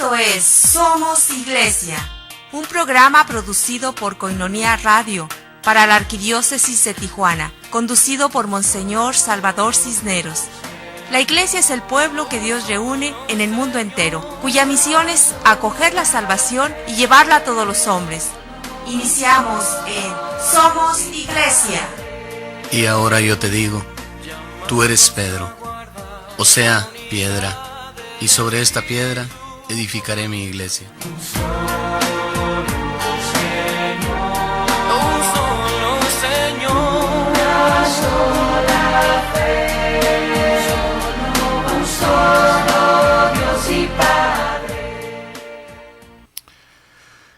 Esto es Somos Iglesia, un programa producido por Koinonia Radio para la Arquidiócesis de Tijuana, conducido por Monseñor Salvador Cisneros. La Iglesia es el pueblo que Dios reúne en el mundo entero, cuya misión es acoger la salvación y llevarla a todos los hombres. Iniciamos en Somos Iglesia. Y ahora yo te digo, tú eres Pedro, o sea, piedra, y sobre esta piedra edificaré mi iglesia.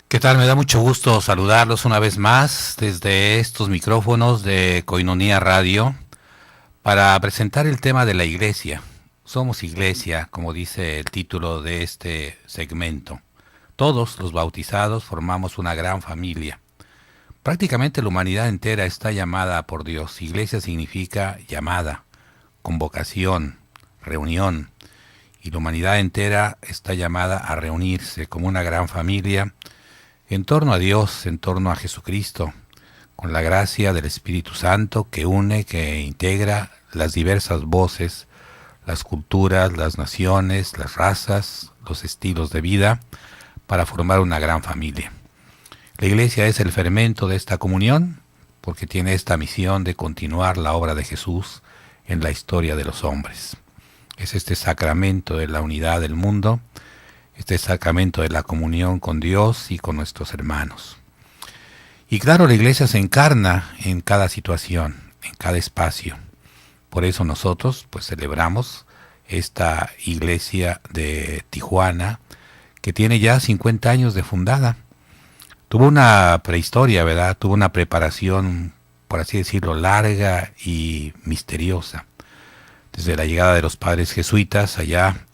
¿Qué tal? Me da mucho gusto saludarlos una vez más desde estos micrófonos de Koinonia Radio para presentar el tema de la iglesia. Somos iglesia, como dice el título de este segmento. Todos los bautizados formamos una gran familia. Prácticamente la humanidad entera está llamada por Dios. Iglesia significa llamada, convocación, reunión. Y la humanidad entera está llamada a reunirse como una gran familia en torno a Dios, en torno a Jesucristo, con la gracia del Espíritu Santo que une, que integra las diversas voces, las culturas, las naciones, las razas, los estilos de vida, para formar una gran familia. La Iglesia es el fermento de esta comunión, porque tiene esta misión de continuar la obra de Jesús en la historia de los hombres. Es este sacramento de la unidad del mundo, este sacramento de la comunión con Dios y con nuestros hermanos. Y claro, la Iglesia se encarna en cada situación, en cada espacio. Por eso nosotros celebramos esta iglesia de Tijuana, que tiene ya 50 años de fundada. Tuvo una prehistoria, ¿verdad? Tuvo una preparación, por así decirlo, larga y misteriosa. Desde la llegada de los padres jesuitas allá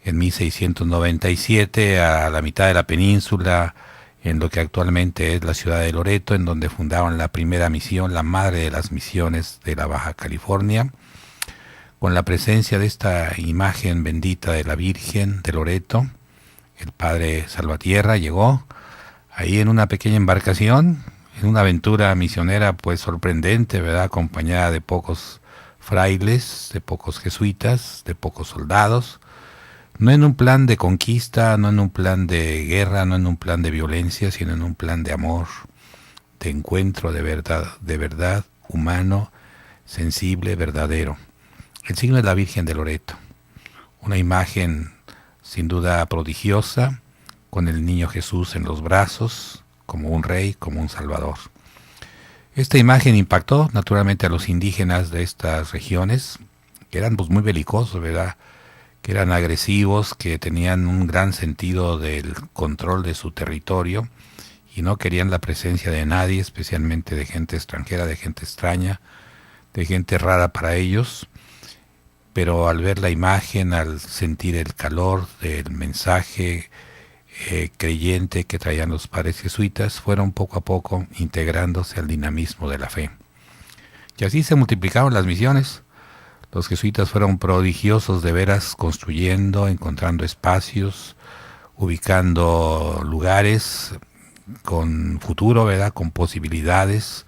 en 1697 a la mitad de la península, en lo que actualmente es la ciudad de Loreto, en donde fundaron la primera misión, la madre de las misiones de la Baja California, con la presencia de esta imagen bendita de la Virgen de Loreto. El padre Salvatierra llegó ahí en una pequeña embarcación, en una aventura misionera sorprendente, ¿verdad? Acompañada de pocos frailes, de pocos jesuitas, de pocos soldados, no en un plan de conquista, no en un plan de guerra, no en un plan de violencia, sino en un plan de amor, de encuentro de verdad humano, sensible, verdadero. El signo es la Virgen de Loreto, una imagen sin duda prodigiosa, con el niño Jesús en los brazos, como un rey, como un salvador. Esta imagen impactó naturalmente a los indígenas de estas regiones, que eran muy belicosos, ¿verdad? Que eran agresivos, que tenían un gran sentido del control de su territorio y no querían la presencia de nadie, especialmente de gente extranjera, de gente extraña, de gente rara para ellos. Pero al ver la imagen, al sentir el calor del mensaje creyente que traían los padres jesuitas, fueron poco a poco integrándose al dinamismo de la fe. Y así se multiplicaron las misiones. Los jesuitas fueron prodigiosos de veras, construyendo, encontrando espacios, ubicando lugares con futuro, ¿verdad? Con posibilidades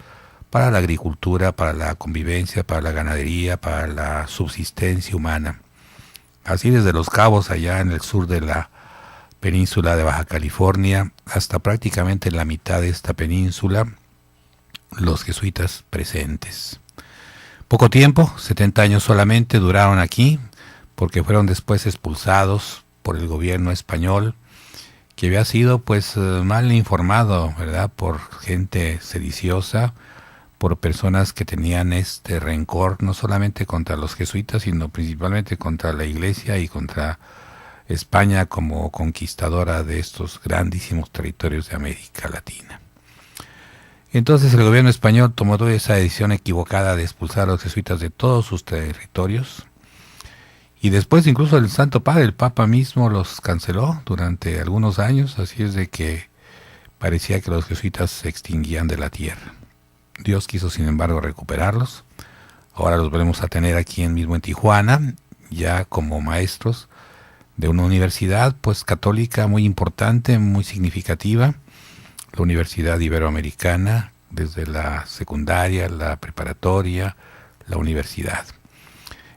para la agricultura, para la convivencia, para la ganadería, para la subsistencia humana. Así desde Los Cabos, allá en el sur de la península de Baja California, hasta prácticamente la mitad de esta península, los jesuitas presentes. Poco tiempo, 70 años solamente duraron aquí, porque fueron después expulsados por el gobierno español, que había sido mal informado, ¿verdad? Por gente sediciosa, por personas que tenían este rencor no solamente contra los jesuitas, sino principalmente contra la Iglesia y contra España como conquistadora de estos grandísimos territorios de América Latina. Entonces el gobierno español tomó toda esa decisión equivocada de expulsar a los jesuitas de todos sus territorios, y después incluso el Santo Padre, el Papa mismo, los canceló durante algunos años, así es de que parecía que los jesuitas se extinguían de la tierra. Dios quiso, sin embargo, recuperarlos. Ahora los volvemos a tener aquí mismo en Tijuana, ya como maestros de una universidad pues católica muy importante, muy significativa, la Universidad Iberoamericana, desde la secundaria, la preparatoria, la universidad.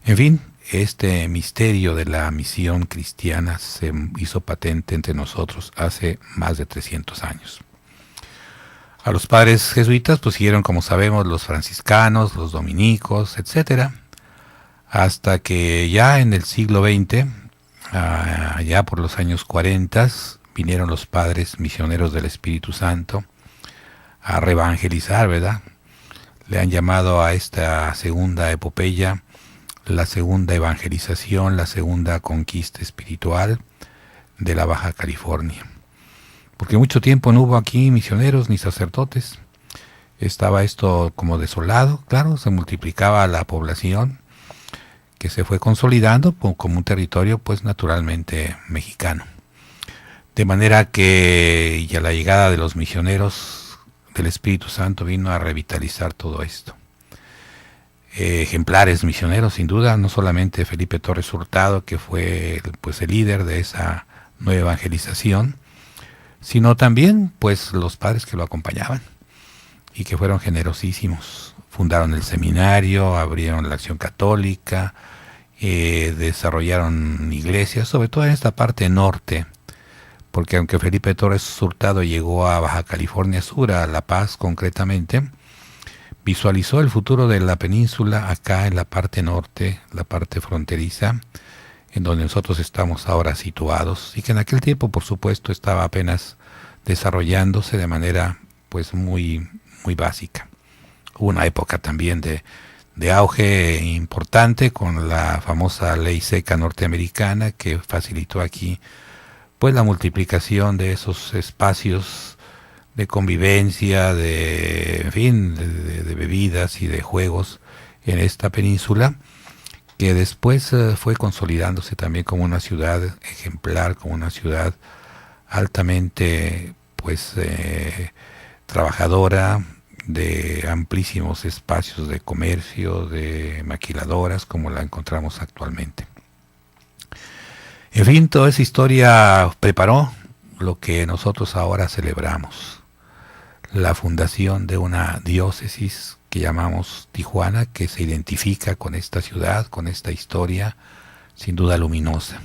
En fin, este misterio de la misión cristiana se hizo patente entre nosotros hace más de 300 años. A los padres jesuitas pues siguieron, como sabemos, los franciscanos, los dominicos, etcétera, hasta que ya en el siglo XX, allá por los años 40, vinieron los padres misioneros del Espíritu Santo a reevangelizar, ¿verdad? Le han llamado a esta segunda epopeya la segunda evangelización, la segunda conquista espiritual de la Baja California. Porque mucho tiempo no hubo aquí misioneros ni sacerdotes. Estaba esto como desolado, claro, se multiplicaba la población, que se fue consolidando como un territorio pues naturalmente mexicano. De manera que ya la llegada de los misioneros del Espíritu Santo vino a revitalizar todo esto. Ejemplares misioneros, sin duda, no solamente Felipe Torres Hurtado, que fue pues el líder de esa nueva evangelización, sino también pues los padres que lo acompañaban y que fueron generosísimos. Fundaron el seminario, abrieron la Acción Católica, desarrollaron iglesias, sobre todo en esta parte norte, porque aunque Felipe Torres Hurtado llegó a Baja California Sur, a La Paz concretamente, visualizó el futuro de la península acá en la parte norte, la parte fronteriza, en donde nosotros estamos ahora situados, y que en aquel tiempo, por supuesto, estaba apenas desarrollándose de manera pues muy básica. Hubo una época también de auge importante con la famosa ley seca norteamericana, que facilitó aquí pues la multiplicación de esos espacios de convivencia, de bebidas y de juegos en esta península, que después fue consolidándose también como una ciudad ejemplar, como una ciudad altamente pues trabajadora, de amplísimos espacios de comercio, de maquiladoras, como la encontramos actualmente. En fin, toda esa historia preparó lo que nosotros ahora celebramos, la fundación de una diócesis que llamamos Tijuana, que se identifica con esta ciudad, con esta historia, sin duda luminosa.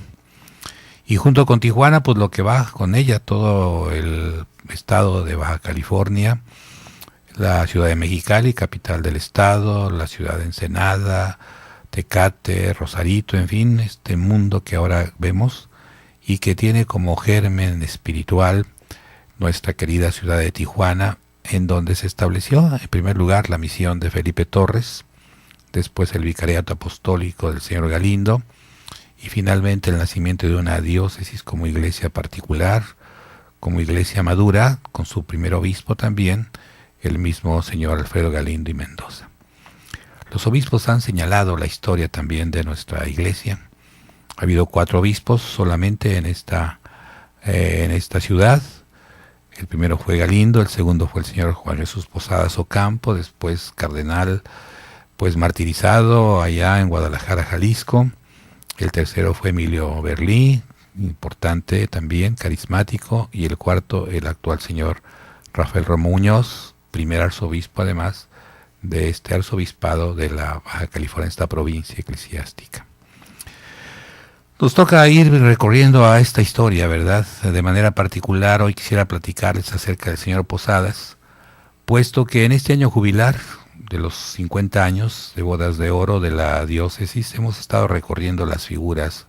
Y junto con Tijuana, pues lo que va con ella, todo el estado de Baja California, la ciudad de Mexicali, capital del estado, la ciudad de Ensenada, Tecate, Rosarito, en fin, este mundo que ahora vemos y que tiene como germen espiritual nuestra querida ciudad de Tijuana, en donde se estableció en primer lugar la misión de Felipe Torres, después el vicariato apostólico del señor Galindo, y finalmente el nacimiento de una diócesis como iglesia particular, como iglesia madura, con su primer obispo también, el mismo señor Alfredo Galindo y Mendoza. Los obispos han señalado la historia también de nuestra iglesia. Ha habido 4 obispos solamente en esta ciudad. El primero fue Galindo, el segundo fue el señor Juan Jesús Posadas Ocampo, después cardenal pues martirizado allá en Guadalajara, Jalisco. El tercero fue Emilio Berlí, importante también, carismático, y el cuarto el actual señor Rafael Romo Muñoz, primer arzobispo además de este arzobispado de la Baja California, esta provincia eclesiástica. Nos toca ir recorriendo a esta historia, ¿verdad? De manera particular, hoy quisiera platicarles acerca del señor Posadas, puesto que en este año jubilar de los 50 años de bodas de oro de la diócesis, hemos estado recorriendo las figuras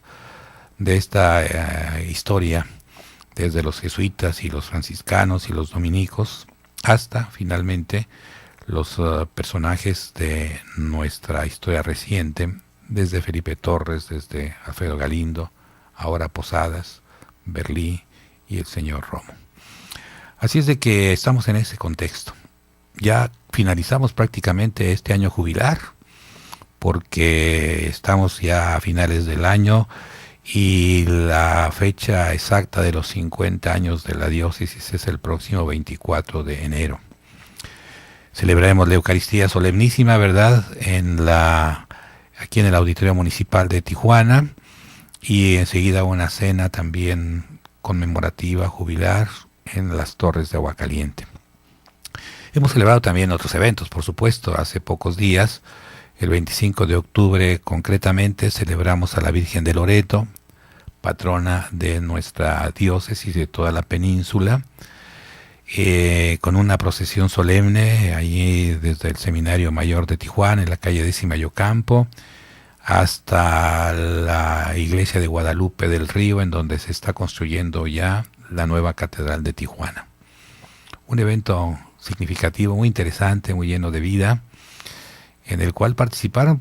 de esta historia, desde los jesuitas y los franciscanos y los dominicos, hasta finalmente los personajes de nuestra historia reciente, desde Felipe Torres, desde Alfredo Galindo, ahora Posadas, Berlí y el señor Romo. Así es de que estamos en ese contexto. Ya finalizamos prácticamente este año jubilar, porque estamos ya a finales del año y la fecha exacta de los 50 años de la diócesis es el próximo 24 de enero. Celebraremos la Eucaristía Solemnísima, ¿verdad?, aquí en el Auditorio Municipal de Tijuana, y enseguida una cena también conmemorativa, jubilar, en las Torres de Aguacaliente. Hemos celebrado también otros eventos, por supuesto. Hace pocos días, el 25 de octubre concretamente, celebramos a la Virgen de Loreto, patrona de nuestra diócesis, de toda la península, con una procesión solemne allí desde el Seminario Mayor de Tijuana, en la calle 10ª y Ocampo, hasta la iglesia de Guadalupe del Río, en donde se está construyendo ya la nueva Catedral de Tijuana. Un evento significativo, muy interesante, muy lleno de vida, en el cual participaron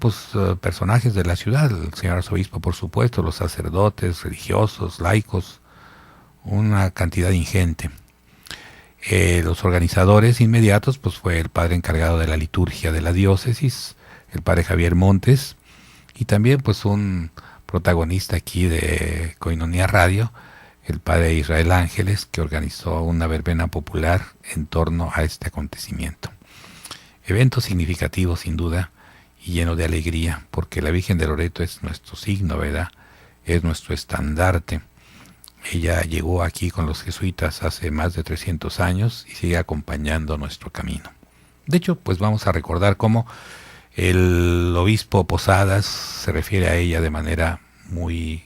personajes de la ciudad, el señor arzobispo, por supuesto, los sacerdotes, religiosos, laicos, una cantidad ingente. Los organizadores inmediatos fue el padre encargado de la liturgia de la diócesis, el padre Javier Montes, y también un protagonista aquí de Koinonia Radio, el padre Israel Ángeles, que organizó una verbena popular en torno a este acontecimiento. Evento significativo sin duda y lleno de alegría, porque la Virgen de Loreto es nuestro signo, ¿verdad? Es nuestro estandarte. Ella llegó aquí con los jesuitas hace más de 300 años y sigue acompañando nuestro camino. De hecho, vamos a recordar cómo el obispo Posadas se refiere a ella de manera muy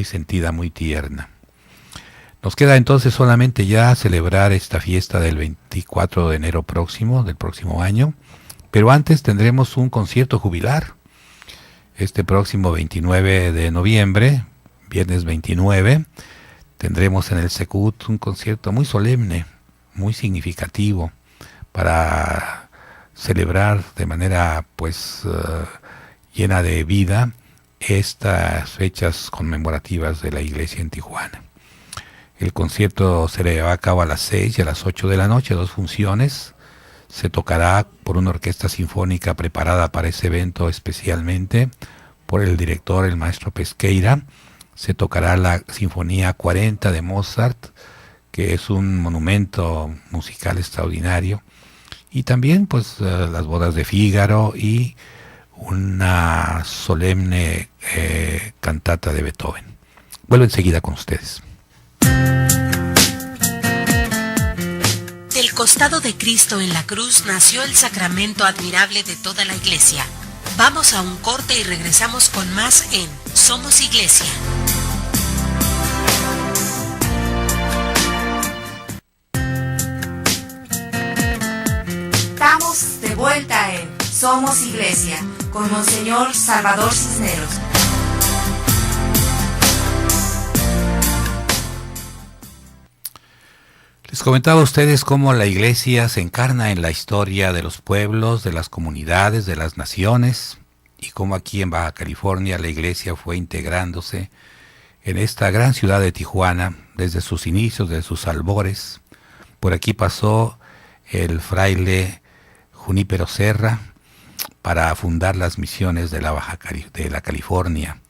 sentida, muy tierna. Nos queda entonces solamente ya celebrar esta fiesta del 24 de enero del próximo año, pero antes tendremos un concierto jubilar. Este próximo 29 de noviembre, viernes 29, tendremos en el Secut un concierto muy solemne, muy significativo, para celebrar de manera llena de vida estas fechas conmemorativas de la Iglesia en Tijuana. El concierto se llevará a cabo a las 6 y a las 8 de la noche, 2 funciones. Se tocará por una orquesta sinfónica preparada para ese evento especialmente por el director, el maestro Pesqueira. Se tocará la Sinfonía 40 de Mozart, que es un monumento musical extraordinario. Y también las bodas de Fígaro y una solemne cantata de Beethoven. Vuelvo enseguida con ustedes. Del costado de Cristo en la cruz nació el sacramento admirable de toda la Iglesia. Vamos a un corte y regresamos con más en Somos Iglesia. Estamos de vuelta en Somos Iglesia con Monseñor Salvador Cisneros. Les comentaba a ustedes cómo la Iglesia se encarna en la historia de los pueblos, de las comunidades, de las naciones, y cómo aquí en Baja California la Iglesia fue integrándose en esta gran ciudad de Tijuana desde sus inicios, desde sus albores. Por aquí pasó el fraile Junípero Serra para fundar las misiones de la California.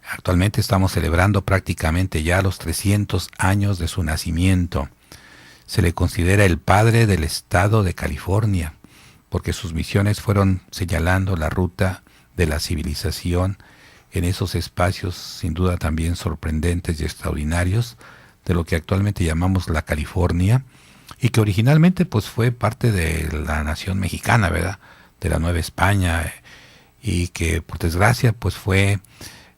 Actualmente estamos celebrando prácticamente ya los 300 años de su nacimiento. Se le considera el padre del estado de California, porque sus misiones fueron señalando la ruta de la civilización en esos espacios sin duda también sorprendentes y extraordinarios de lo que actualmente llamamos la California, y que originalmente fue parte de la nación mexicana, ¿verdad?, de la Nueva España, y que por desgracia fue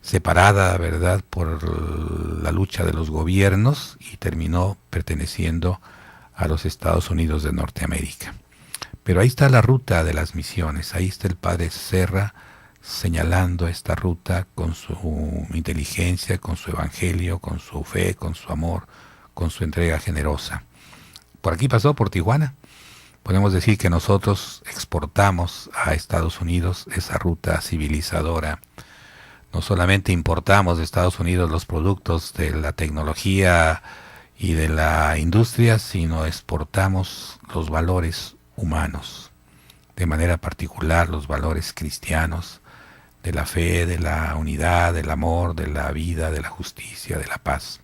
separada, ¿verdad?, por la lucha de los gobiernos y terminó perteneciendo a los Estados Unidos de Norteamérica. Pero ahí está la ruta de las misiones, ahí está el padre Serra señalando esta ruta con su inteligencia, con su evangelio, con su fe, con su amor, con su entrega generosa. Por aquí pasó, por Tijuana. Podemos decir que nosotros exportamos a Estados Unidos esa ruta civilizadora. No solamente importamos de Estados Unidos los productos de la tecnología y de la industria, sino exportamos los valores humanos, de manera particular los valores cristianos, de la fe, de la unidad, del amor, de la vida, de la justicia, de la paz.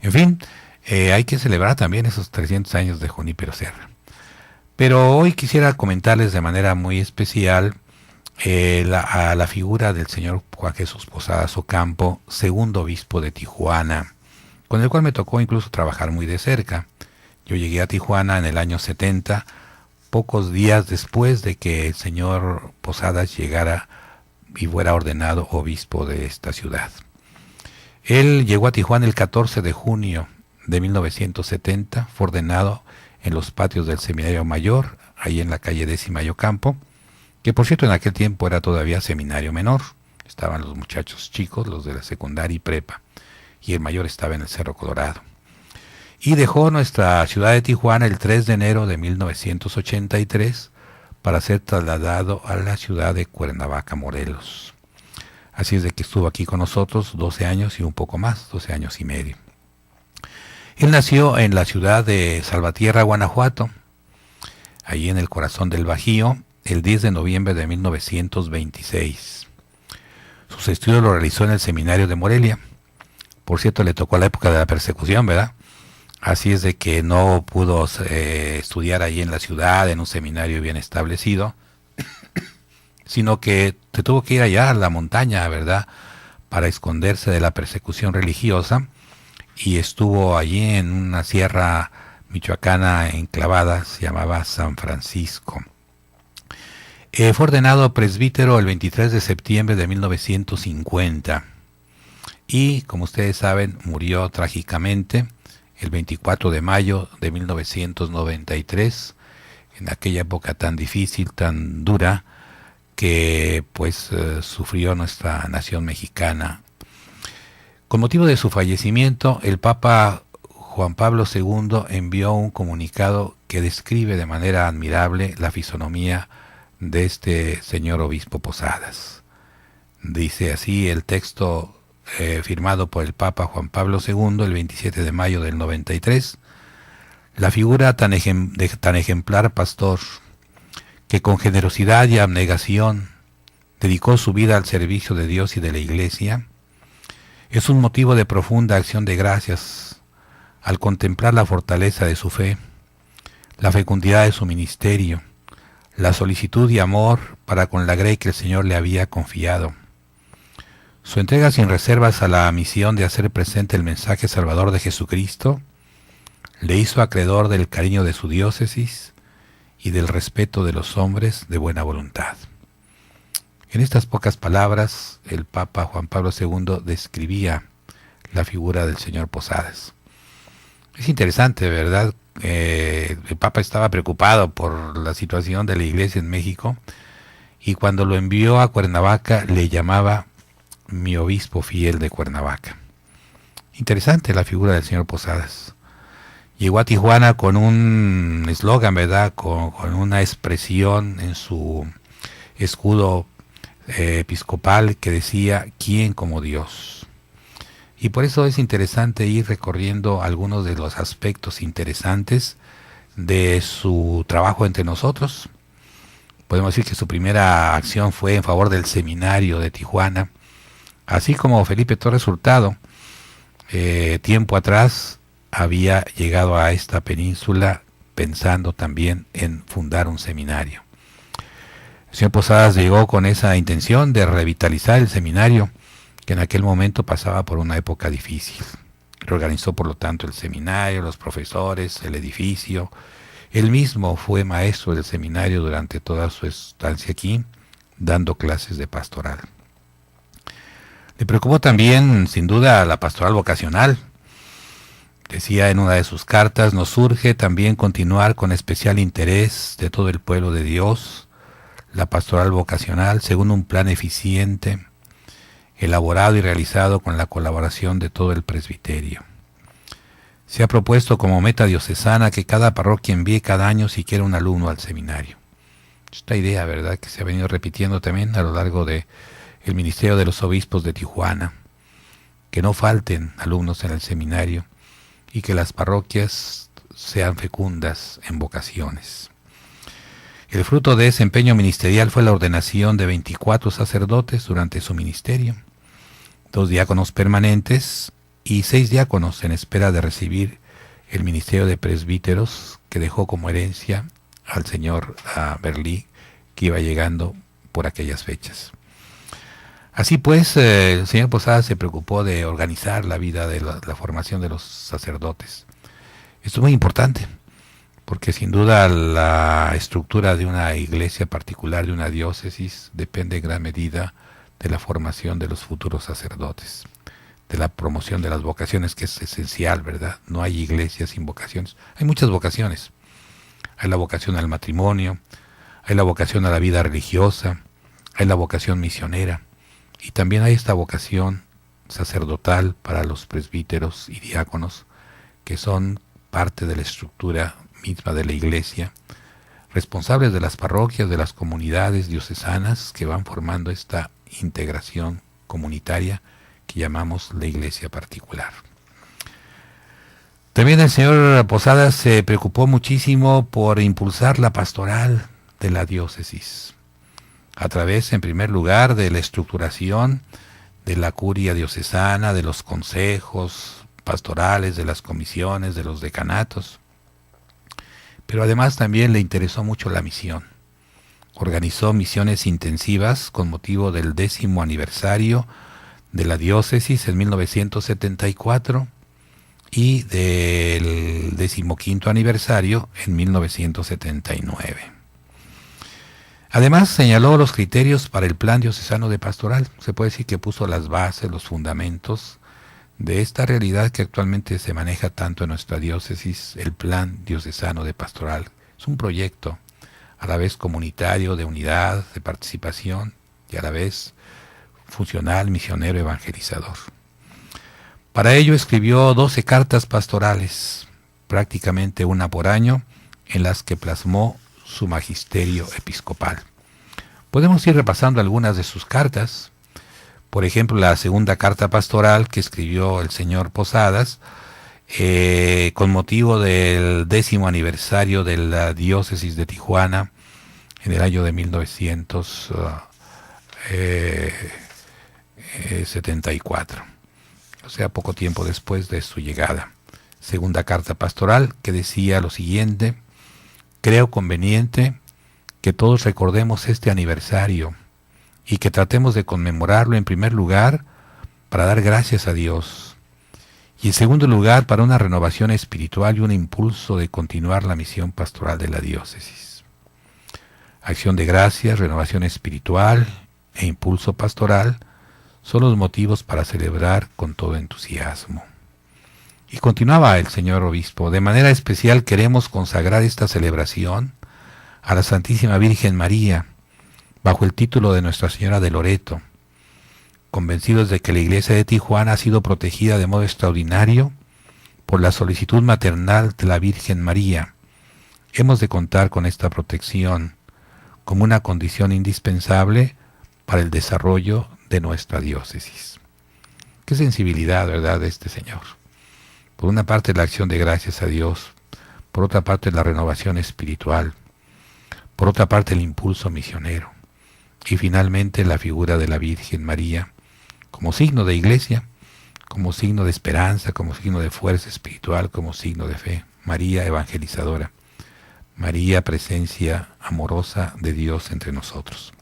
En fin, hay que celebrar también esos 300 años de Junípero Serra. Pero hoy quisiera comentarles de manera muy especial a la figura del señor Juan Jesús Posadas Ocampo, segundo obispo de Tijuana, con el cual me tocó incluso trabajar muy de cerca. Yo llegué a Tijuana en el año 70, pocos días después de que el señor Posadas llegara y fuera ordenado obispo de esta ciudad. Él llegó a Tijuana el 14 de junio de 1970, fue ordenado en los patios del Seminario Mayor, ahí en la calle 10ª y Ocampo, que por cierto en aquel tiempo era todavía seminario menor. Estaban los muchachos chicos, los de la secundaria y prepa, y el mayor estaba en el Cerro Colorado. Y dejó nuestra ciudad de Tijuana el 3 de enero de 1983 para ser trasladado a la ciudad de Cuernavaca, Morelos. Así es de que estuvo aquí con nosotros 12 años y un poco más, 12 años y medio. Él nació en la ciudad de Salvatierra, Guanajuato, allí en el corazón del Bajío, el 10 de noviembre de 1926. Sus estudios los realizó en el seminario de Morelia. Por cierto, le tocó la época de la persecución, ¿verdad? Así es de que no pudo estudiar allí en la ciudad, en un seminario bien establecido, sino que se tuvo que ir allá a la montaña, ¿verdad?, para esconderse de la persecución religiosa, y estuvo allí en una sierra michoacana enclavada, se llamaba San Francisco. Fue ordenado presbítero el 23 de septiembre de 1950, y, como ustedes saben, murió trágicamente el 24 de mayo de 1993, en aquella época tan difícil, tan dura, que pues sufrió nuestra nación mexicana. Con motivo de su fallecimiento, el Papa Juan Pablo II envió un comunicado que describe de manera admirable la fisonomía de este señor obispo Posadas. Dice así el texto firmado por el Papa Juan Pablo II el 27 de mayo del 93, la figura tan ejemplar pastor, que con generosidad y abnegación dedicó su vida al servicio de Dios y de la Iglesia, es un motivo de profunda acción de gracias al contemplar la fortaleza de su fe, la fecundidad de su ministerio, la solicitud y amor para con la grey que el Señor le había confiado. Su entrega sin reservas a la misión de hacer presente el mensaje salvador de Jesucristo le hizo acreedor del cariño de su diócesis y del respeto de los hombres de buena voluntad. En estas pocas palabras, el Papa Juan Pablo II describía la figura del señor Posadas. Es interesante, ¿verdad? El Papa estaba preocupado por la situación de la Iglesia en México, y cuando lo envió a Cuernavaca le llamaba mi obispo fiel de Cuernavaca. Interesante la figura del señor Posadas. Llegó a Tijuana con un eslogan, ¿verdad?, con una expresión en su escudo episcopal que decía ¿quién como Dios? Y por eso es interesante ir recorriendo algunos de los aspectos interesantes de su trabajo entre nosotros. Podemos decir que su primera acción fue en favor del seminario de Tijuana, así como Felipe Torres Hurtado, tiempo atrás había llegado a esta península pensando también en fundar un seminario. El señor Posadas llegó con esa intención de revitalizar el seminario, que en aquel momento pasaba por una época difícil. Reorganizó por lo tanto el seminario, los profesores, el edificio. Él mismo fue maestro del seminario durante toda su estancia aquí, dando clases de pastoral. Le preocupó también, sin duda, la pastoral vocacional. Decía en una de sus cartas: nos urge también continuar con especial interés de todo el pueblo de Dios la pastoral vocacional según un plan eficiente, elaborado y realizado con la colaboración de todo el presbiterio. Se ha propuesto como meta diocesana que cada parroquia envíe cada año siquiera un alumno al seminario. Esta idea, ¿verdad?, que se ha venido repitiendo también a lo largo de el ministerio de los obispos de Tijuana, que no falten alumnos en el seminario y que las parroquias sean fecundas en vocaciones. El fruto de ese empeño ministerial fue la ordenación de 24 sacerdotes durante su ministerio, 2 diáconos permanentes y 6 diáconos en espera de recibir el ministerio de presbíteros que dejó como herencia al señor Berlí, que iba llegando por aquellas fechas. Así pues, el señor Posadas se preocupó de organizar la vida de la formación de los sacerdotes. Esto es muy importante, porque sin duda la estructura de una iglesia particular, de una diócesis, depende en gran medida de la formación de los futuros sacerdotes, de la promoción de las vocaciones, que es esencial, ¿verdad? No hay iglesia sin vocaciones. Hay muchas vocaciones. Hay la vocación al matrimonio, hay la vocación a la vida religiosa, hay la vocación misionera, y también hay esta vocación sacerdotal para los presbíteros y diáconos, que son parte de la estructura misma de la iglesia, responsables de las parroquias, de las comunidades diocesanas que van formando esta integración comunitaria que llamamos la iglesia particular. También el señor Posadas se preocupó muchísimo por impulsar la pastoral de la diócesis, a través, en primer lugar, de la estructuración de la curia diocesana, de los consejos pastorales, de las comisiones, de los decanatos. Pero además también le interesó mucho la misión. Organizó misiones intensivas con motivo del 10º aniversario de la diócesis en 1974 y del 15º aniversario en 1979. Además, señaló los criterios para el plan diocesano de pastoral. Se puede decir que puso las bases, los fundamentos de esta realidad que actualmente se maneja tanto en nuestra diócesis, el plan diocesano de pastoral. Es un proyecto a la vez comunitario, de unidad, de participación, y a la vez funcional, misionero, evangelizador. Para ello escribió 12 cartas pastorales, prácticamente una por año, en las que plasmó su magisterio episcopal. Podemos ir repasando algunas de sus cartas. Por ejemplo, la segunda carta pastoral que escribió el señor Posadas con motivo del 10º aniversario de la diócesis de Tijuana en el año de 1974, o sea, poco tiempo después de su llegada. Segunda carta pastoral que decía lo siguiente: creo conveniente que todos recordemos este aniversario y que tratemos de conmemorarlo en primer lugar para dar gracias a Dios, y en segundo lugar para una renovación espiritual y un impulso de continuar la misión pastoral de la diócesis. Acción de gracias, renovación espiritual e impulso pastoral son los motivos para celebrar con todo entusiasmo. Y continuaba el señor obispo: de manera especial queremos consagrar esta celebración a la Santísima Virgen María, bajo el título de Nuestra Señora de Loreto, convencidos de que la Iglesia de Tijuana ha sido protegida de modo extraordinario por la solicitud maternal de la Virgen María. Hemos de contar con esta protección como una condición indispensable para el desarrollo de nuestra diócesis. Qué sensibilidad, ¿verdad?, de este señor. Por una parte la acción de gracias a Dios, por otra parte la renovación espiritual, por otra parte el impulso misionero, y finalmente la figura de la Virgen María como signo de iglesia, como signo de esperanza, como signo de fuerza espiritual, como signo de fe. María evangelizadora, María presencia amorosa de Dios entre nosotros.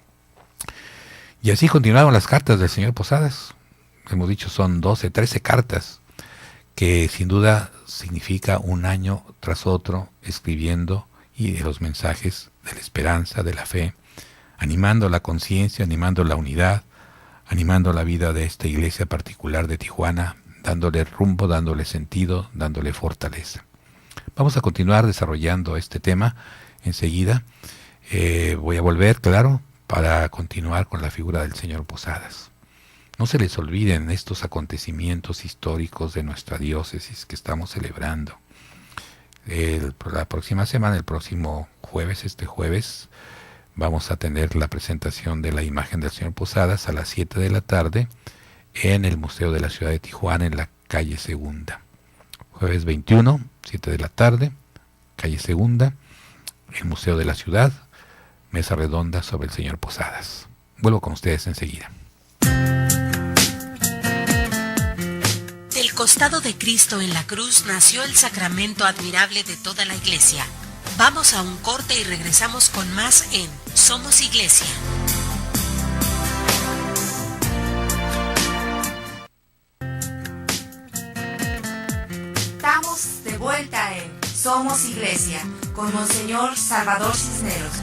Y así continuaron las cartas del señor Posadas. Hemos dicho, son 13 cartas, que sin duda significa un año tras otro escribiendo, y de los mensajes de la esperanza, de la fe, animando la conciencia, animando la unidad, animando la vida de esta iglesia particular de Tijuana, dándole rumbo, dándole sentido, dándole fortaleza. Vamos a continuar desarrollando este tema enseguida. Voy a volver, claro, para continuar con la figura del señor Posadas. No se les olviden estos acontecimientos históricos de nuestra diócesis que estamos celebrando. La próxima semana, el próximo jueves, este jueves, vamos a tener la presentación de la imagen del señor Posadas a las 7 de la tarde en el Museo de la Ciudad de Tijuana, en la calle Segunda. Jueves 21, 7 de la tarde, calle Segunda, el Museo de la Ciudad, mesa redonda sobre el señor Posadas. Vuelvo con ustedes enseguida. Del costado de Cristo en la cruz nació el sacramento admirable de toda la Iglesia. Vamos a un corte y regresamos con más en Somos Iglesia. Somos Iglesia, con Monseñor Salvador Cisneros.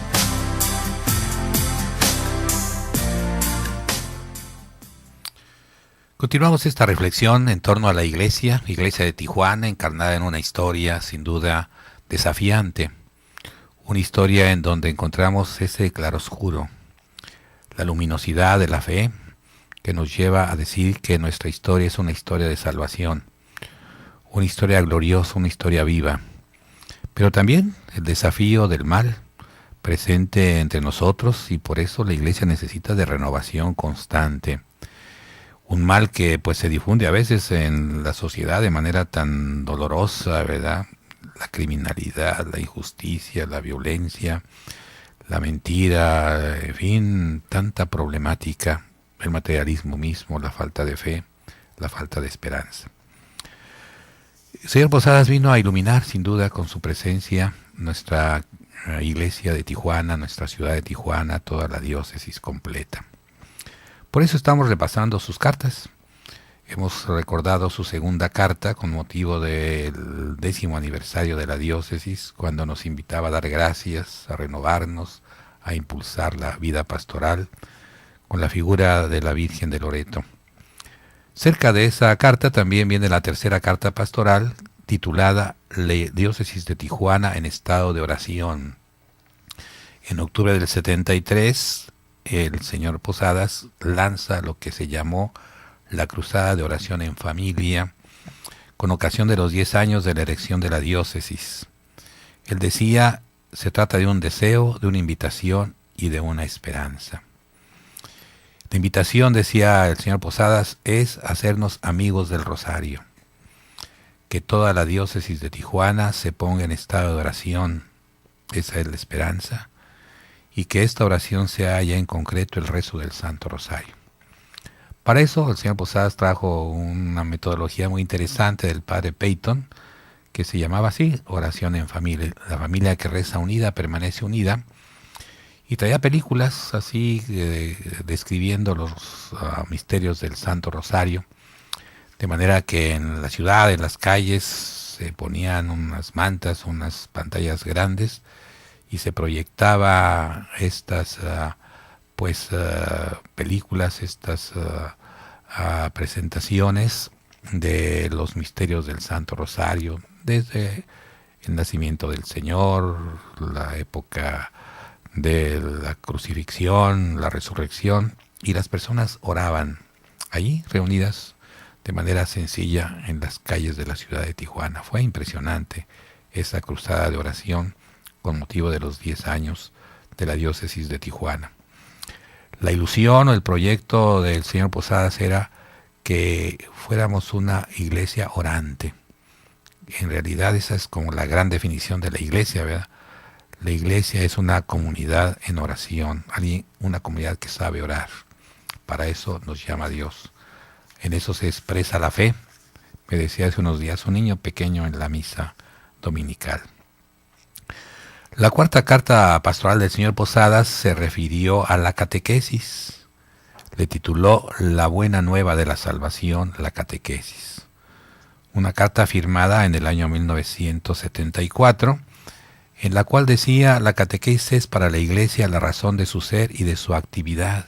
Continuamos esta reflexión en torno a la iglesia de Tijuana, encarnada en una historia sin duda desafiante. Una historia en donde encontramos ese claroscuro, la luminosidad de la fe, que nos lleva a decir que nuestra historia es una historia de salvación, una historia gloriosa, una historia viva. Pero también el desafío del mal presente entre nosotros, y por eso la iglesia necesita de renovación constante. Un mal que pues se difunde a veces en la sociedad de manera tan dolorosa, ¿verdad? La criminalidad, la injusticia, la violencia, la mentira, en fin, tanta problemática, el materialismo mismo, la falta de fe, la falta de esperanza. El señor Posadas vino a iluminar sin duda con su presencia nuestra iglesia de Tijuana, nuestra ciudad de Tijuana, toda la diócesis completa. Por eso estamos repasando sus cartas. Hemos recordado su segunda carta con motivo del 10º aniversario de la diócesis, cuando nos invitaba a dar gracias, a renovarnos, a impulsar la vida pastoral con la figura de la Virgen de Loreto. Cerca de esa carta también viene la tercera carta pastoral, titulada La Diócesis de Tijuana en estado de oración. En octubre del 73, el señor Posadas lanza lo que se llamó la Cruzada de Oración en Familia, con ocasión de los 10 años de la erección de la diócesis. Él decía, se trata de un deseo, de una invitación y de una esperanza. La invitación, decía el señor Posadas, es hacernos amigos del Rosario. Que toda la diócesis de Tijuana se ponga en estado de oración, esa es la esperanza, y que esta oración sea ya en concreto el rezo del Santo Rosario. Para eso el señor Posadas trajo una metodología muy interesante del padre Peyton, que se llamaba así, oración en familia. La familia que reza unida permanece unida. Y traía películas así describiendo los misterios del Santo Rosario, de manera que en la ciudad, en las calles, se ponían unas mantas, unas pantallas grandes, y se proyectaba estas películas, estas presentaciones de los misterios del Santo Rosario, desde el nacimiento del Señor, la época de la crucifixión, la resurrección, y las personas oraban allí reunidas de manera sencilla en las calles de la ciudad de Tijuana. Fue impresionante esa cruzada de oración con motivo de los 10 años de la diócesis de Tijuana. La ilusión o el proyecto del señor Posadas era que fuéramos una iglesia orante. En realidad esa es como la gran definición de la iglesia, ¿verdad? La iglesia es una comunidad en oración, una comunidad que sabe orar. Para eso nos llama Dios. En eso se expresa la fe. Me decía hace unos días un niño pequeño en la misa dominical. La cuarta carta pastoral del señor Posadas se refirió a la catequesis. Le tituló La buena nueva de la salvación, la catequesis. Una carta firmada en el año 1974, en la cual decía, la catequesis es para la iglesia la razón de su ser y de su actividad.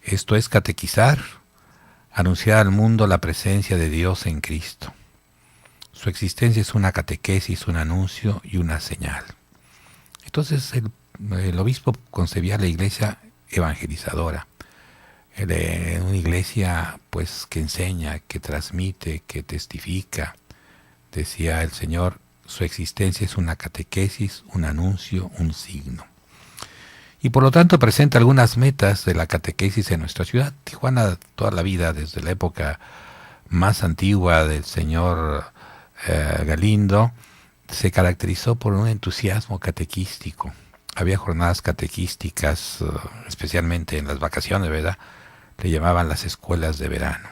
Esto es catequizar, anunciar al mundo la presencia de Dios en Cristo. Su existencia es una catequesis, un anuncio y una señal. Entonces el obispo concebía la iglesia evangelizadora, una iglesia pues que enseña, que transmite, que testifica. Decía el Señor, su existencia es una catequesis, un anuncio, un signo. Y por lo tanto presenta algunas metas de la catequesis en nuestra ciudad. Tijuana toda la vida, desde la época más antigua del señor Galindo, se caracterizó por un entusiasmo catequístico. Había jornadas catequísticas, especialmente en las vacaciones, ¿verdad? Le llamaban las escuelas de verano.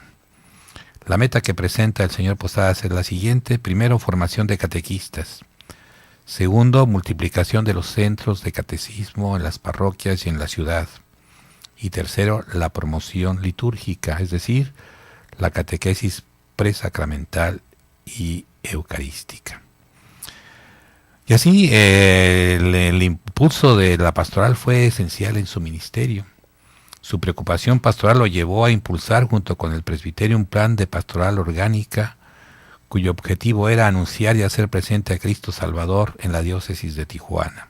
La meta que presenta el señor Posadas es la siguiente. Primero, formación de catequistas. Segundo, multiplicación de los centros de catecismo en las parroquias y en la ciudad. Y tercero, la promoción litúrgica, es decir, la catequesis presacramental y eucarística. Y así el impulso de la pastoral fue esencial en su ministerio. Su preocupación pastoral lo llevó a impulsar junto con el presbiterio un plan de pastoral orgánica cuyo objetivo era anunciar y hacer presente a Cristo Salvador en la diócesis de Tijuana,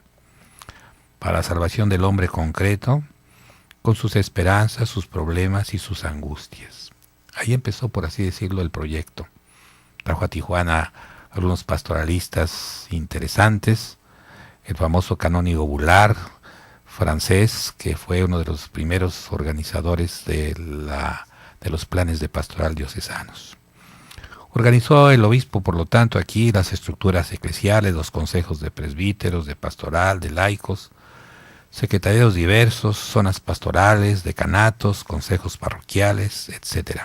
para la salvación del hombre concreto, con sus esperanzas, sus problemas y sus angustias. Ahí empezó, por así decirlo, el proyecto. Trajo a Tijuana algunos pastoralistas interesantes, el famoso canónigo Bular, francés, que fue uno de los primeros organizadores de los planes de pastoral diocesanos. Organizó el obispo, por lo tanto, aquí las estructuras eclesiales, los consejos de presbíteros, de pastoral, de laicos, secretariados diversos, zonas pastorales, decanatos, consejos parroquiales, etc.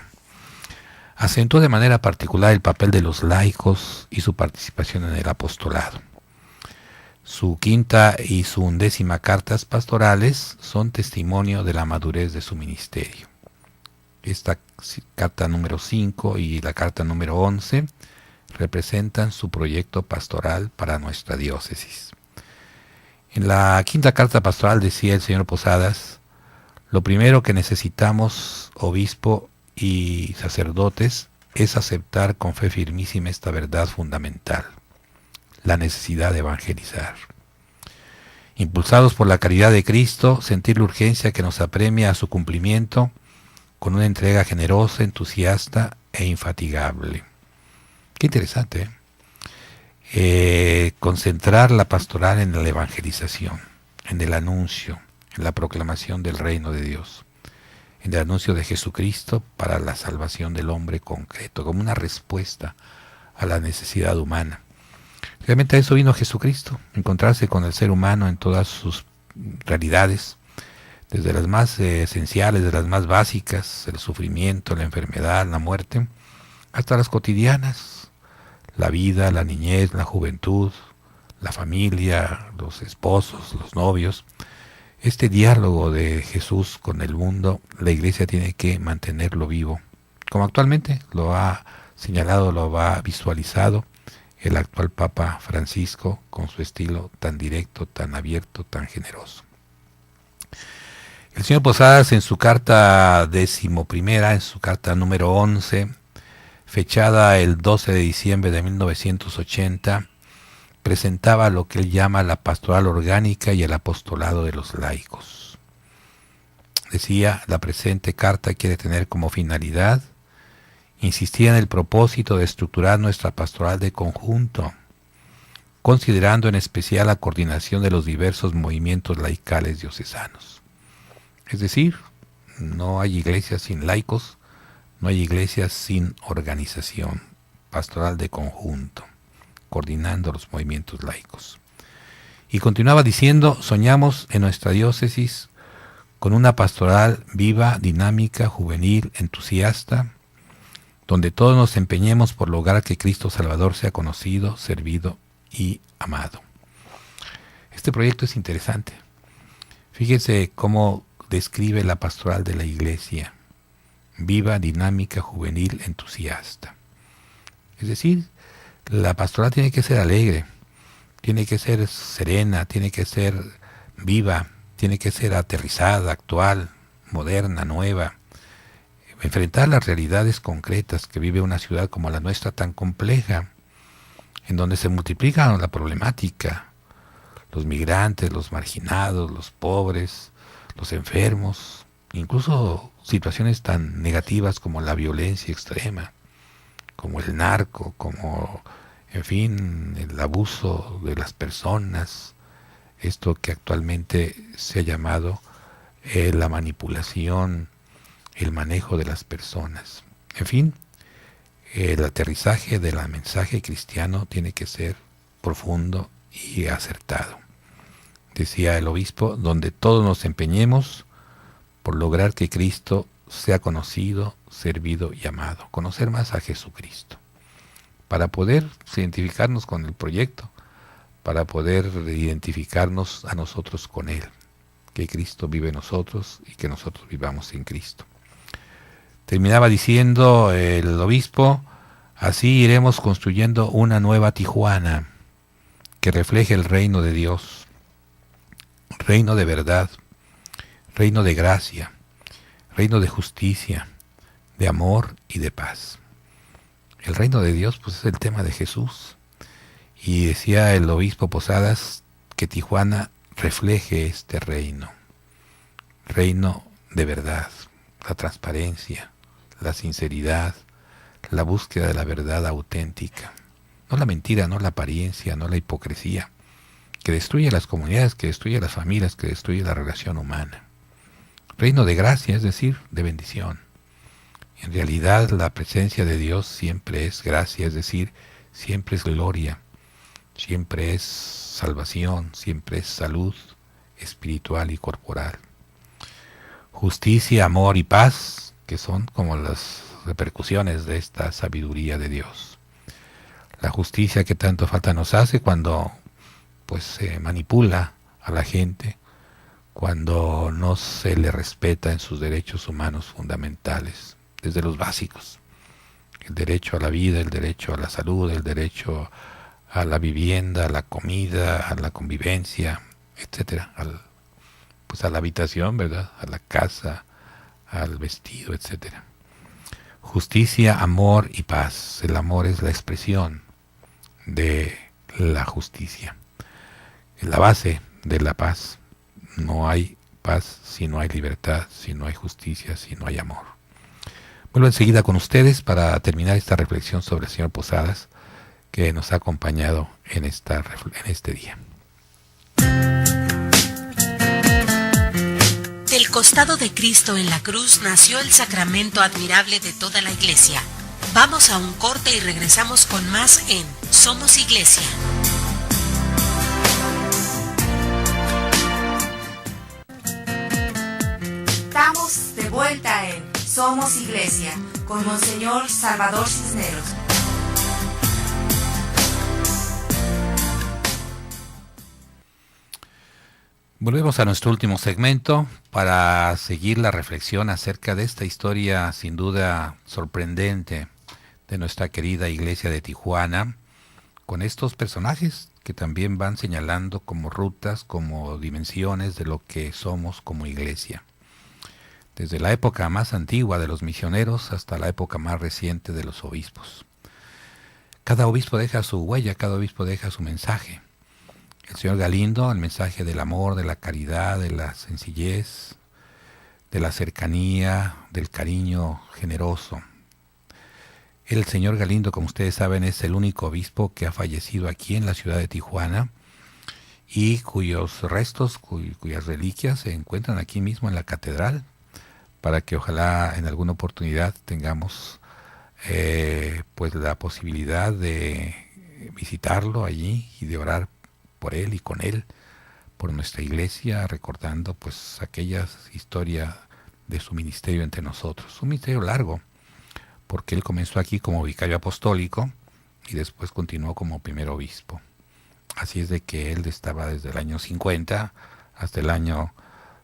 Acentuó de manera particular el papel de los laicos y su participación en el apostolado. Su quinta y su 11ª cartas pastorales son testimonio de la madurez de su ministerio. Esta carta número 5 y la carta número 11 representan su proyecto pastoral para nuestra diócesis. En la quinta carta pastoral decía el señor Posadas: lo primero que necesitamos, obispo y sacerdotes, es aceptar con fe firmísima esta verdad fundamental, la necesidad de evangelizar. Impulsados por la caridad de Cristo, sentir la urgencia que nos apremia a su cumplimiento con una entrega generosa, entusiasta e infatigable. Qué interesante, concentrar la pastoral en la evangelización, en el anuncio, en la proclamación del reino de Dios, en el anuncio de Jesucristo para la salvación del hombre concreto, como una respuesta a la necesidad humana. Realmente a eso vino Jesucristo, encontrarse con el ser humano en todas sus realidades, desde las más esenciales, de las más básicas, el sufrimiento, la enfermedad, la muerte, hasta las cotidianas, la vida, la niñez, la juventud, la familia, los esposos, los novios. Este diálogo de Jesús con el mundo, la Iglesia tiene que mantenerlo vivo, como actualmente lo ha señalado, lo ha visualizado el actual Papa Francisco, con su estilo tan directo, tan abierto, tan generoso. El señor Posadas, en su carta 11ª, en su carta número 11, fechada el 12 de diciembre de 1980, presentaba lo que él llama la pastoral orgánica y el apostolado de los laicos. Decía: la presente carta quiere tener como finalidad insistir en el propósito de estructurar nuestra pastoral de conjunto, considerando en especial la coordinación de los diversos movimientos laicales diocesanos. Es decir, no hay iglesias sin laicos, no hay iglesias sin organización pastoral de conjunto, coordinando los movimientos laicos. Y continuaba diciendo: soñamos en nuestra diócesis con una pastoral viva, dinámica, juvenil, entusiasta, donde todos nos empeñemos por lograr que Cristo Salvador sea conocido, servido y amado. Este proyecto es interesante. Fíjense cómo describe la pastoral de la Iglesia: viva, dinámica, juvenil, entusiasta. Es decir, la pastoral tiene que ser alegre, tiene que ser serena, tiene que ser viva, tiene que ser aterrizada, actual, moderna, nueva. Enfrentar las realidades concretas que vive una ciudad como la nuestra, tan compleja, en donde se multiplica la problemática, los migrantes, los marginados, los pobres, los enfermos, incluso situaciones tan negativas como la violencia extrema, como el narco, como, en fin, el abuso de las personas, esto que actualmente se ha llamado la manipulación, el manejo de las personas. En fin, el aterrizaje del mensaje cristiano tiene que ser profundo y acertado. Decía el obispo: donde todos nos empeñemos por lograr que Cristo sea conocido, servido y amado. Conocer más a Jesucristo, para poder identificarnos con el proyecto, para poder identificarnos a nosotros con Él, que Cristo vive en nosotros y que nosotros vivamos en Cristo. Terminaba diciendo el obispo: así iremos construyendo una nueva Tijuana, que refleje el reino de Dios, reino de verdad, reino de gracia, reino de justicia, de amor y de paz. El reino de Dios pues es el tema de Jesús. Y decía el obispo Posadas que Tijuana refleje este reino de verdad, la transparencia, la sinceridad, la búsqueda de la verdad auténtica. No la mentira, no la apariencia, no la hipocresía, que destruye las comunidades, que destruye las familias, que destruye la relación humana. Reino de gracia, es decir, de bendición. En realidad la presencia de Dios siempre es gracia, es decir, siempre es gloria, siempre es salvación, siempre es salud espiritual y corporal. Justicia, amor y paz, que son como las repercusiones de esta sabiduría de Dios. La justicia que tanto falta nos hace cuando pues se manipula a la gente, cuando no se le respeta en sus derechos humanos fundamentales, desde los básicos, el derecho a la vida, el derecho a la salud, el derecho a la vivienda, a la comida, a la convivencia, etcétera, pues a la habitación, ¿verdad?, a la casa, al vestido, etcétera. Justicia, amor y paz. El amor es la expresión de la justicia, es la base de la paz. No hay paz si no hay libertad, si no hay justicia, si no hay amor. Vuelvo enseguida con ustedes para terminar esta reflexión sobre el señor Posadas, que nos ha acompañado en este día. Del costado de Cristo en la cruz nació el sacramento admirable de toda la Iglesia. Vamos a un corte y regresamos con más en Somos Iglesia. Estamos de vuelta en Somos Iglesia con Monseñor Salvador Cisneros. Volvemos a nuestro último segmento para seguir la reflexión acerca de esta historia sin duda sorprendente de nuestra querida iglesia de Tijuana, con estos personajes que también van señalando como rutas, como dimensiones de lo que somos como iglesia. Desde la época más antigua de los misioneros hasta la época más reciente de los obispos. Cada obispo deja su huella, cada obispo deja su mensaje. El señor Galindo, el mensaje del amor, de la caridad, de la sencillez, de la cercanía, del cariño generoso. El señor Galindo, como ustedes saben, es el único obispo que ha fallecido aquí en la ciudad de Tijuana y cuyos restos, cuyas reliquias se encuentran aquí mismo en la catedral, para que ojalá en alguna oportunidad tengamos pues la posibilidad de visitarlo allí y de orar por él y con él, por nuestra iglesia, recordando pues aquella historia de su ministerio entre nosotros. Un ministerio largo, porque él comenzó aquí como vicario apostólico y después continuó como primer obispo. Así es de que él estaba desde el año 50 hasta el año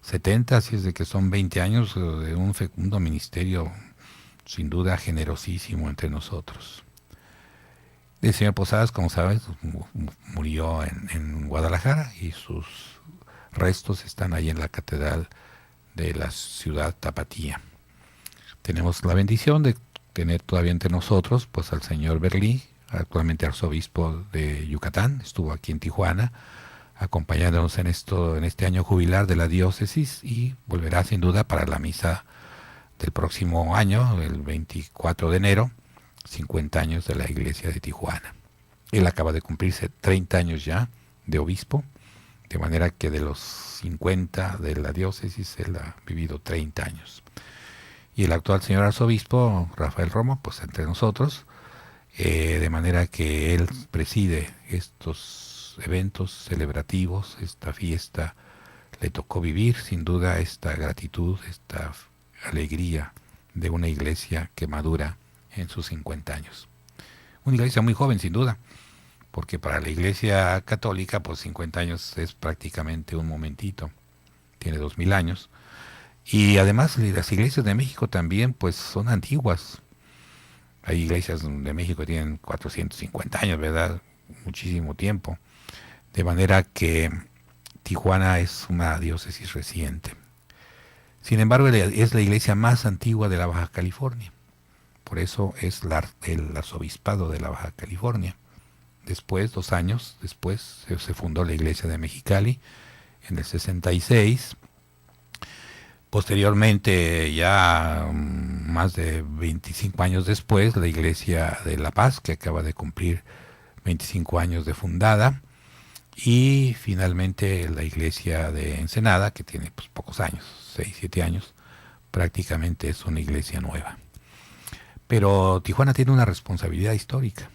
70, así es de que son 20 años de un fecundo ministerio, sin duda generosísimo entre nosotros. El señor Posadas, como sabes, murió en Guadalajara y sus restos están ahí en la catedral de la ciudad tapatía. Tenemos la bendición de tener todavía entre nosotros pues al señor Berlí, actualmente arzobispo de Yucatán, estuvo aquí en Tijuana, acompañándonos en este año jubilar de la diócesis y volverá sin duda para la misa del próximo año, el 24 de enero, 50 años de la iglesia de Tijuana. Él acaba de cumplirse 30 años ya de obispo, de manera que de los 50 de la diócesis él ha vivido 30 años. Y el actual señor arzobispo, Rafael Romo, pues entre nosotros, de manera que él preside estos eventos celebrativos, esta fiesta, le tocó vivir sin duda esta gratitud, esta alegría de una iglesia que madura en sus 50 años. Una iglesia muy joven sin duda, porque para la iglesia católica pues 50 años es prácticamente un momentito, tiene 2000 años, y además las iglesias de México también pues son antiguas. Hay iglesias de México que tienen 450 años, ¿verdad? Muchísimo tiempo. De manera que Tijuana es una diócesis reciente. Sin embargo, es la iglesia más antigua de la Baja California. Por eso es el arzobispado de la Baja California. Después, 2 años después, se fundó la iglesia de Mexicali en el 66. Posteriormente, ya más de 25 años después, la iglesia de La Paz, que acaba de cumplir 25 años de fundada. Y finalmente la iglesia de Ensenada, que tiene pues, pocos años, 6, 7 años, prácticamente es una iglesia nueva. Pero Tijuana tiene una responsabilidad histórica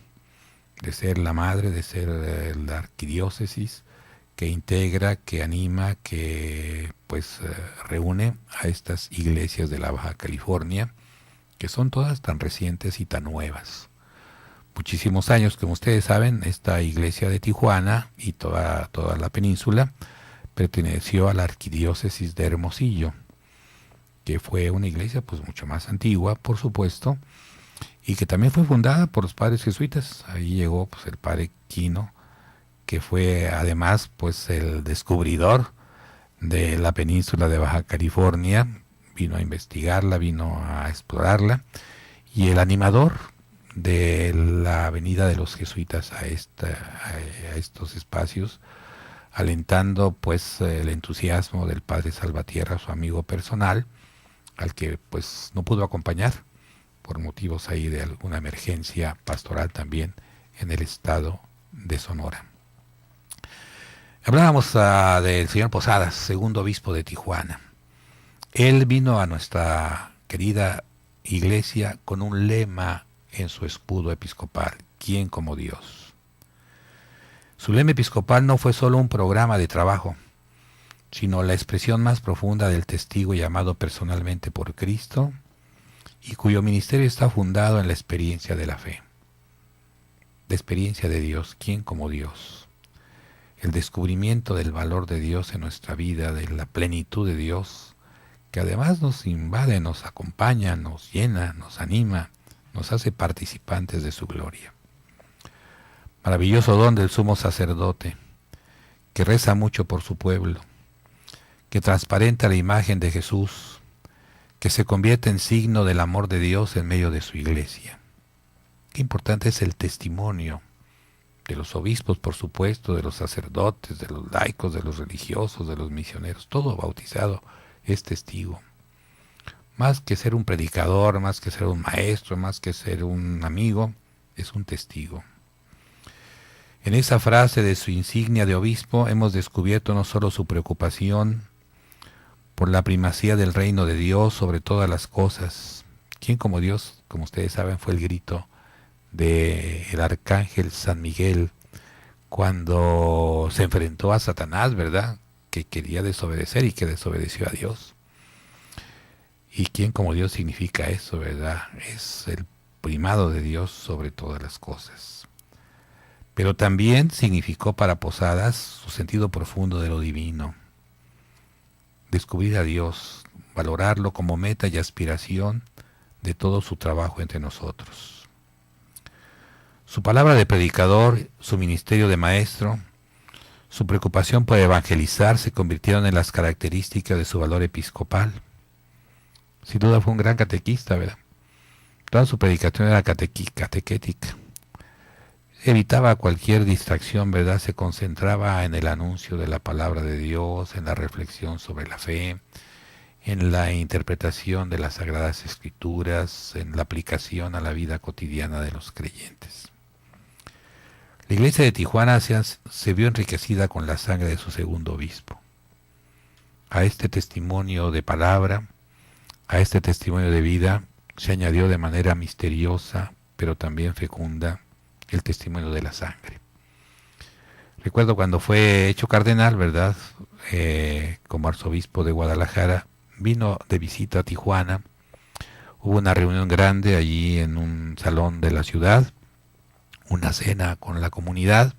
de ser la madre, de ser la arquidiócesis que integra, que anima, que pues reúne a estas iglesias de la Baja California, que son todas tan recientes y tan nuevas. Muchísimos años, como ustedes saben, esta iglesia de Tijuana y toda la península perteneció a la arquidiócesis de Hermosillo, que fue una iglesia pues mucho más antigua, por supuesto, y que también fue fundada por los padres jesuitas. Ahí llegó pues el padre Quino, que fue además pues el descubridor de la península de Baja California, vino a investigarla, vino a explorarla, y el animador de la venida de los jesuitas a estos espacios, alentando pues el entusiasmo del padre Salvatierra, su amigo personal, al que pues no pudo acompañar por motivos ahí de alguna emergencia pastoral también en el estado de Sonora. Hablábamos del señor Posadas, segundo obispo de Tijuana. Él vino a nuestra querida iglesia con un lema en su escudo episcopal: ¿quién como Dios? Su lema episcopal no fue solo un programa de trabajo, sino la expresión más profunda del testigo llamado personalmente por Cristo y cuyo ministerio está fundado en la experiencia de la fe. La experiencia de Dios, ¿quién como Dios? El descubrimiento del valor de Dios en nuestra vida, de la plenitud de Dios, que además nos invade, nos acompaña, nos llena, nos anima, nos hace participantes de su gloria. Maravilloso don del sumo sacerdote, que reza mucho por su pueblo, que transparenta la imagen de Jesús, que se convierte en signo del amor de Dios en medio de su iglesia. Qué importante es el testimonio de los obispos, por supuesto, de los sacerdotes, de los laicos, de los religiosos, de los misioneros. Todo bautizado es testigo. Más que ser un predicador, más que ser un maestro, más que ser un amigo, es un testigo. En esa frase de su insignia de obispo hemos descubierto no solo su preocupación por la primacía del reino de Dios sobre todas las cosas. ¿Quién como Dios? Como ustedes saben, fue el grito del arcángel San Miguel cuando se enfrentó a Satanás, ¿verdad? Que quería desobedecer y que desobedeció a Dios. ¿Y quién como Dios significa eso, verdad? Es el primado de Dios sobre todas las cosas. Pero también significó para Posadas su sentido profundo de lo divino. Descubrir a Dios, valorarlo como meta y aspiración de todo su trabajo entre nosotros. Su palabra de predicador, su ministerio de maestro, su preocupación por evangelizar se convirtieron en las características de su valor episcopal. Sin duda fue un gran catequista, ¿verdad? Toda su predicación era catequética. Evitaba cualquier distracción, ¿verdad? Se concentraba en el anuncio de la palabra de Dios, en la reflexión sobre la fe, en la interpretación de las Sagradas Escrituras, en la aplicación a la vida cotidiana de los creyentes. La iglesia de Tijuana se vio enriquecida con la sangre de su segundo obispo. A este testimonio de palabra, a este testimonio de vida, se añadió de manera misteriosa, pero también fecunda, el testimonio de la sangre. Recuerdo cuando fue hecho cardenal, ¿verdad? Como arzobispo de Guadalajara, vino de visita a Tijuana. Hubo una reunión grande allí en un salón de la ciudad, una cena con la comunidad,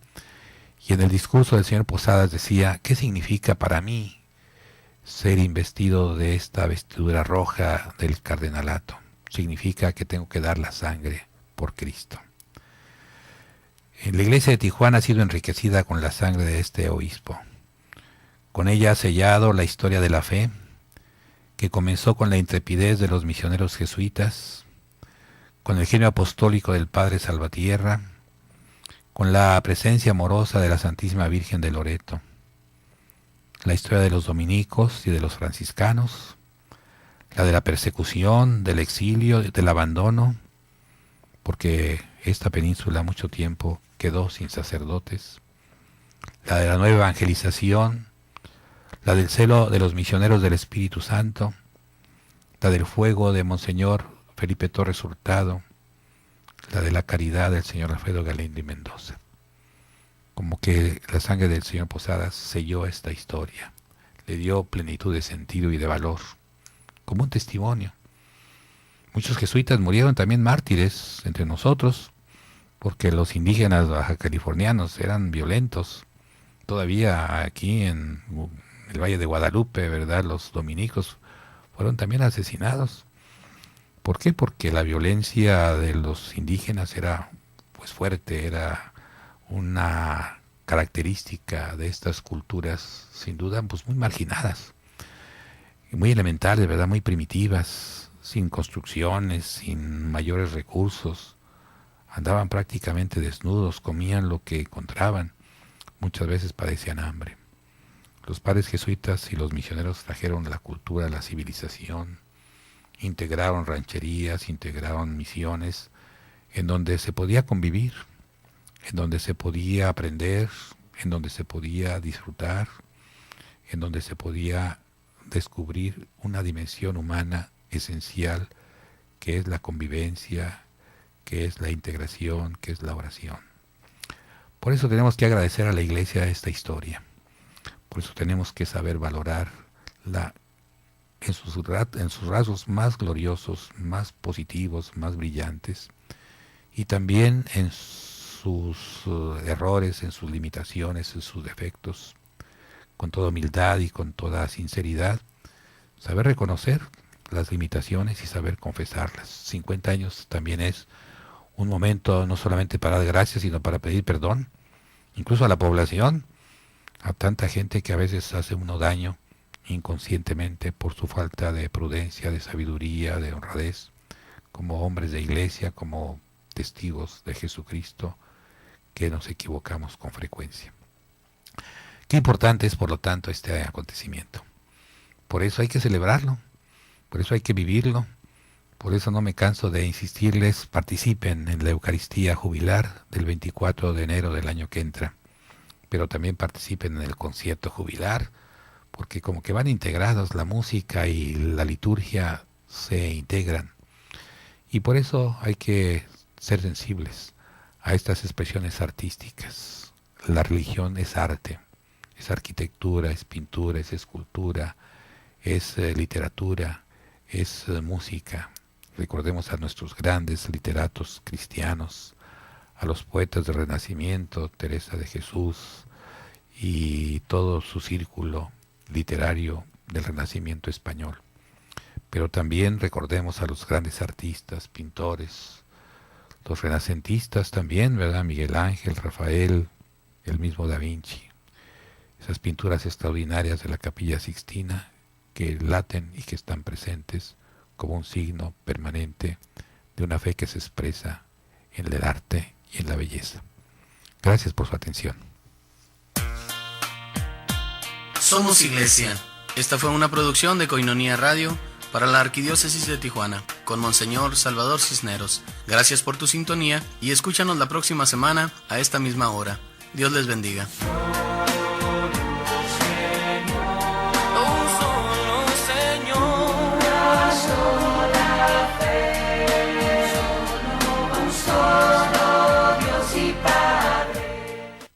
y en el discurso del señor Posadas decía: ¿qué significa para mí ser investido de esta vestidura roja del cardenalato? Significa que tengo que dar la sangre por Cristo. La iglesia de Tijuana ha sido enriquecida con la sangre de este obispo. Con ella ha sellado la historia de la fe, que comenzó con la intrepidez de los misioneros jesuitas, con el genio apostólico del Padre Salvatierra, con la presencia amorosa de la Santísima Virgen de Loreto, la historia de los dominicos y de los franciscanos, la de la persecución, del exilio, del abandono, porque esta península mucho tiempo quedó sin sacerdotes, la de la nueva evangelización, la del celo de los misioneros del Espíritu Santo, la del fuego de Monseñor Felipe Torres Hurtado, la de la caridad del señor Alfredo Galindo y Mendoza. Como que la sangre del señor Posadas selló esta historia, le dio plenitud de sentido y de valor, como un testimonio. Muchos jesuitas murieron también mártires entre nosotros, porque los indígenas bajacalifornianos eran violentos. Todavía aquí en el Valle de Guadalupe, ¿verdad?, los dominicos fueron también asesinados. ¿Por qué? Porque la violencia de los indígenas era pues fuerte, era una característica de estas culturas, sin duda, pues muy marginadas, muy elementales, ¿verdad?, muy primitivas, sin construcciones, sin mayores recursos. Andaban prácticamente desnudos, comían lo que encontraban, muchas veces padecían hambre. Los padres jesuitas y los misioneros trajeron la cultura, la civilización, integraron rancherías, integraron misiones, en donde se podía convivir, en donde se podía aprender, en donde se podía disfrutar, en donde se podía descubrir una dimensión humana esencial, que es la convivencia, que es la integración, que es la oración. Por eso tenemos que agradecer a la Iglesia esta historia. Por eso tenemos que saber valorarla en sus rasgos más gloriosos, más positivos, más brillantes, y también en sus errores, en sus limitaciones, en sus defectos, con toda humildad y con toda sinceridad, saber reconocer las limitaciones y saber confesarlas. 50 años también es un momento no solamente para dar gracias, sino para pedir perdón, incluso a la población, a tanta gente que a veces hace uno daño inconscientemente por su falta de prudencia, de sabiduría, de honradez, como hombres de iglesia, como testigos de Jesucristo, que nos equivocamos con frecuencia. Qué importante es, por lo tanto, este acontecimiento. Por eso hay que celebrarlo, por eso hay que vivirlo, por eso no me canso de insistirles, participen en la Eucaristía jubilar del 24 de enero del año que entra, pero también participen en el concierto jubilar, porque como que van integrados, la música y la liturgia se integran. Y por eso hay que ser sensibles a estas expresiones artísticas. La religión es arte, es arquitectura, es pintura, es escultura, es literatura, es música. Recordemos a nuestros grandes literatos cristianos, a los poetas del Renacimiento, Teresa de Jesús y todo su círculo literario del Renacimiento español. Pero también recordemos a los grandes artistas, pintores, los renacentistas también, ¿verdad? Miguel Ángel, Rafael, el mismo Da Vinci. Esas pinturas extraordinarias de la Capilla Sixtina que laten y que están presentes como un signo permanente de una fe que se expresa en el arte y en la belleza. Gracias por su atención. Somos Iglesia. Esta fue una producción de Koinonia Radio para la Arquidiócesis de Tijuana, con Monseñor Salvador Cisneros. Gracias por tu sintonía y escúchanos la próxima semana a esta misma hora. Dios les bendiga.